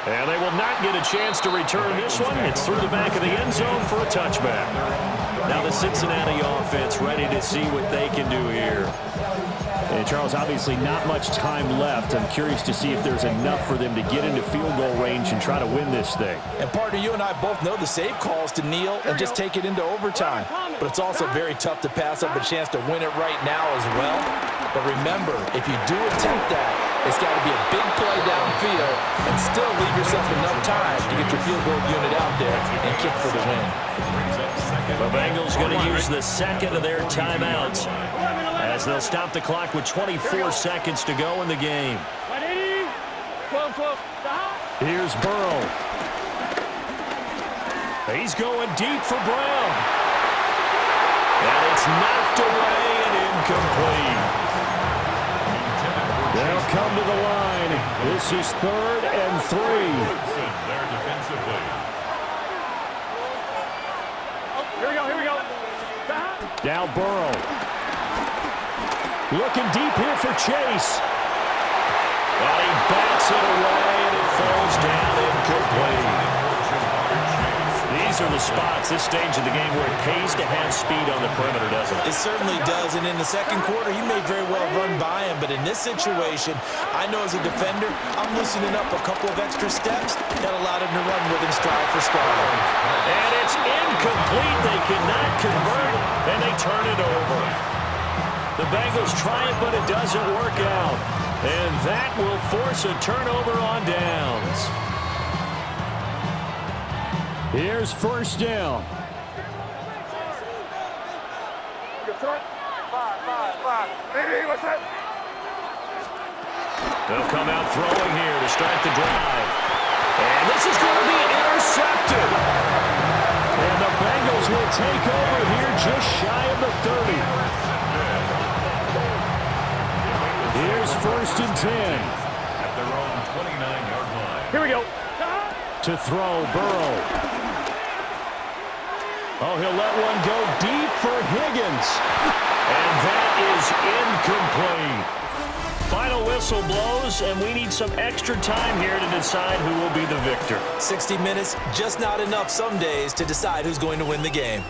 Speaker 1: And they will not get a chance to return this one. It's through the back of the end zone for a touchback. Now the Cincinnati offense ready to see what they can do here. And Charles, obviously not much time left. I'm curious to see if there's enough for them to get into field goal range and try to win this thing.
Speaker 2: And partner, you and I both know the safe calls to kneel and just take it into overtime. But it's also very tough to pass up a chance to win it right now as well. But remember, if you do attempt that, it's got to be a big play downfield and still leave yourself enough time to get your field goal unit out there and kick for the win.
Speaker 1: The Bengals going to use the second of their timeouts as they'll stop the clock with 24 seconds to go in the game. Here's Burrow. He's going deep for Brown. And it's knocked away and incomplete. They'll come to the line. This is 3rd and 3.
Speaker 7: Here we go.
Speaker 1: Now Burrow. Looking deep here for Chase. And he bats it away, and it falls down incomplete. These are the spots, this stage of the game, where it pays to have speed on the perimeter, doesn't it?
Speaker 2: It certainly does, and in the second quarter, he may very well run by him, but in this situation, I know as a defender, I'm loosening up a couple of extra steps that allowed him to run with him stride for stride.
Speaker 1: And it's incomplete. They cannot convert, and they turn it over. The Bengals try it, but it doesn't work out. And that will force a turnover on downs. Here's first down.
Speaker 7: Hey, what's that?
Speaker 1: They'll come out throwing here to start the drive. And this is going to be intercepted. And the Bengals will take over here just shy of the 30. Here's 1st and 10.
Speaker 3: At their own 29-yard line.
Speaker 7: Here we go.
Speaker 1: To throw, Burrow. Oh, he'll let one go deep for Higgins. And that is incomplete. Final whistle blows, and we need some extra time here to decide who will be the victor.
Speaker 2: 60 minutes, just not enough some days to decide who's going to win the game.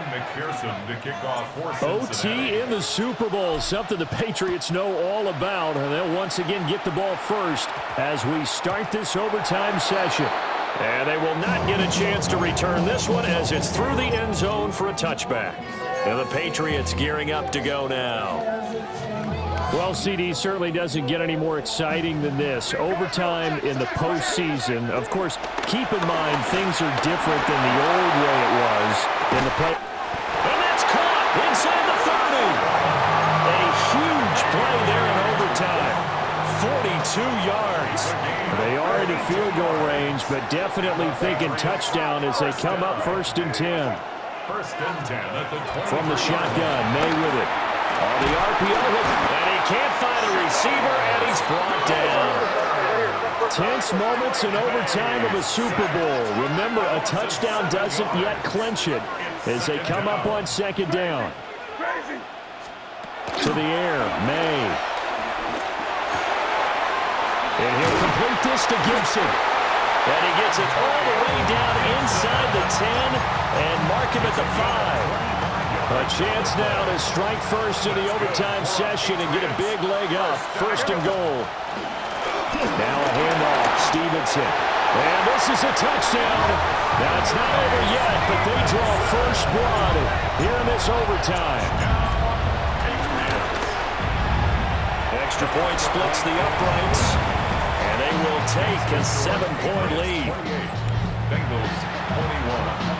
Speaker 3: McPherson to kick off for
Speaker 1: OT
Speaker 3: Cincinnati.
Speaker 1: in the Super Bowl, something the Patriots know all about, and they'll once again get the ball first as we start this overtime session. And they will not get a chance to return this one as it's through the end zone for a touchback. And the Patriots gearing up to go now. Well, CD, certainly doesn't get any more exciting than this. Overtime in the postseason. Of course, keep in mind things are different than the old way it was in the play. And that's caught inside the 30. A huge play there in overtime. 42 yards. They are in the field goal range, but definitely thinking touchdown as they come up 1st and 10.
Speaker 3: 1st and 10 at the 20.
Speaker 1: From the shotgun, May with it. On the RPO hit, and he can't find a receiver, and he's brought down. Tense moments in overtime of a Super Bowl. Remember, a touchdown doesn't yet clinch it as they come up on 2nd down. To the air, May. And he'll complete this to Gibson. And he gets it all the way down inside the 10 and mark him at the 5. A chance now to strike first in the overtime session and get a big leg up. First and goal. Now a handoff, Stevenson. And this is a touchdown. Now it's not over yet, but they draw first blood here in this overtime. Extra point splits the uprights, and they will take a 7-point lead.
Speaker 3: Bengals 21.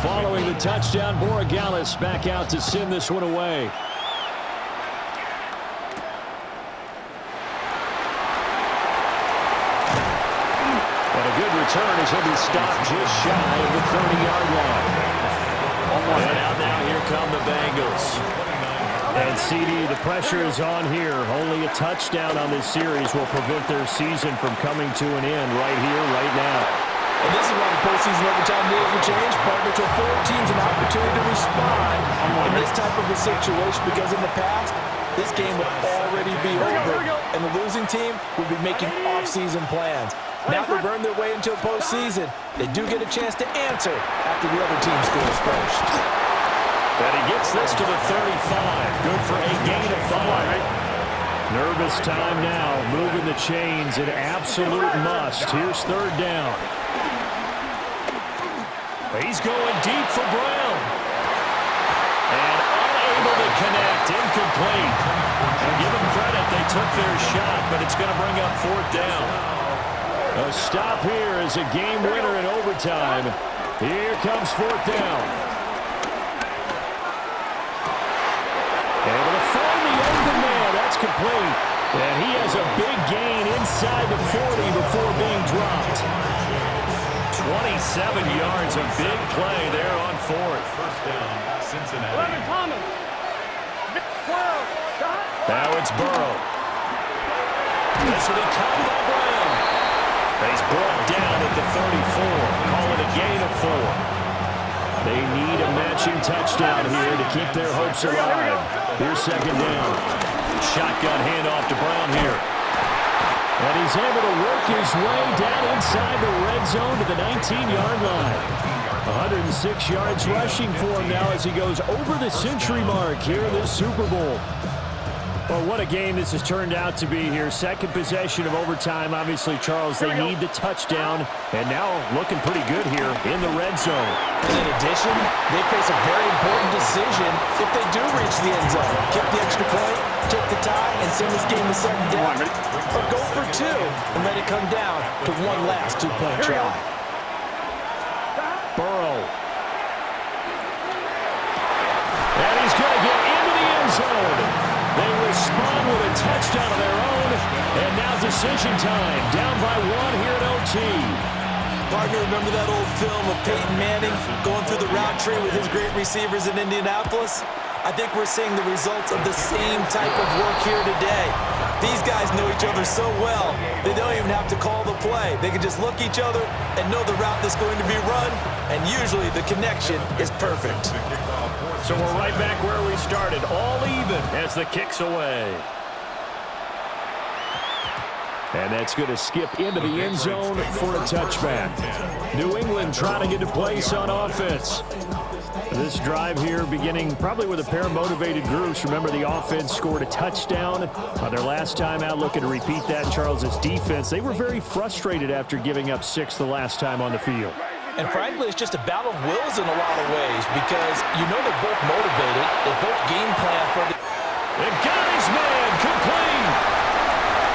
Speaker 1: Following the touchdown, Borregales back out to send this one away. And a good return as he'll be stopped just shy of the 30-yard line. And out now, here come the Bengals. And CD, the pressure is on here. Only a touchdown on this series will prevent their season from coming to an end right here, right now.
Speaker 2: And this is why the postseason overtime rules will change, partner, to afford teams an opportunity to respond in this type of a situation, because in the past, this game would already be over, and the losing team would be making off-season plans. Now they've earned their way into a postseason. They do get a chance to answer after the other team scores first.
Speaker 1: And he gets this to the 35. Good for a gain of 5. Nervous time now, moving the chains, an absolute must. Here's third down. He's going deep for Brown. And unable to connect, incomplete. I'll give them credit, they took their shot, but it's going to bring up fourth down. A stop here is a game winner in overtime. Here comes fourth down. Able to find the open man. That's complete. And he has a big gain inside the 40 before being dropped. 27 yards, a big play there on fourth.
Speaker 3: First down, Cincinnati.
Speaker 1: Now it's Burrow. This will be caught by Brown. He's brought down at the 34. Call it a gain of 4. They need a matching touchdown here to keep their hopes alive. Here's second down. Shotgun handoff to Brown here. And he's able to work his way down inside the red zone to the 19-yard line. 106 yards rushing for him now as he goes over the century mark here in this Super Bowl. Well, what a game this has turned out to be here. Second possession of overtime. Obviously, Charles, they need the touchdown. And now looking pretty good here in the red zone.
Speaker 2: And in addition, they face a very important decision if they do reach the end zone. Kick the extra point, take the tie, and send this game to sudden death. Or go for 2 and let it come down to one last 2-point try.
Speaker 1: Burrow. And he's going to get into the end zone. They respond with a touchdown of their own. And now decision time. Down by 1 here at OT.
Speaker 2: Partner, remember that old film of Peyton Manning going through the route tree with his great receivers in Indianapolis? I think we're seeing the results of the same type of work here today. These guys know each other so well, they don't even have to call the play. They can just look each other and know the route that's going to be run, and usually the connection is perfect.
Speaker 1: So we're right back where we started, all even as the kick's away. And that's going to skip into the end zone for a touchback. New England trying to get to place on offense. This drive here beginning probably with a pair of motivated groups. Remember, the offense scored a touchdown their last time out. Looking to repeat that. Charles's defense, they were very frustrated after giving up 6 the last time on the field.
Speaker 2: And frankly, it's just a battle of wills in a lot of ways, because you know they're both motivated. They both game plan for the...
Speaker 1: And got his man complete.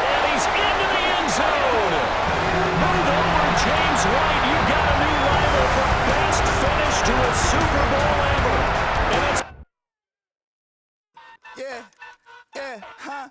Speaker 1: And he's into the end zone. Move over, James White. You've got a new rival for best finish to a Super Bowl ever. And it's...
Speaker 9: Yeah, huh?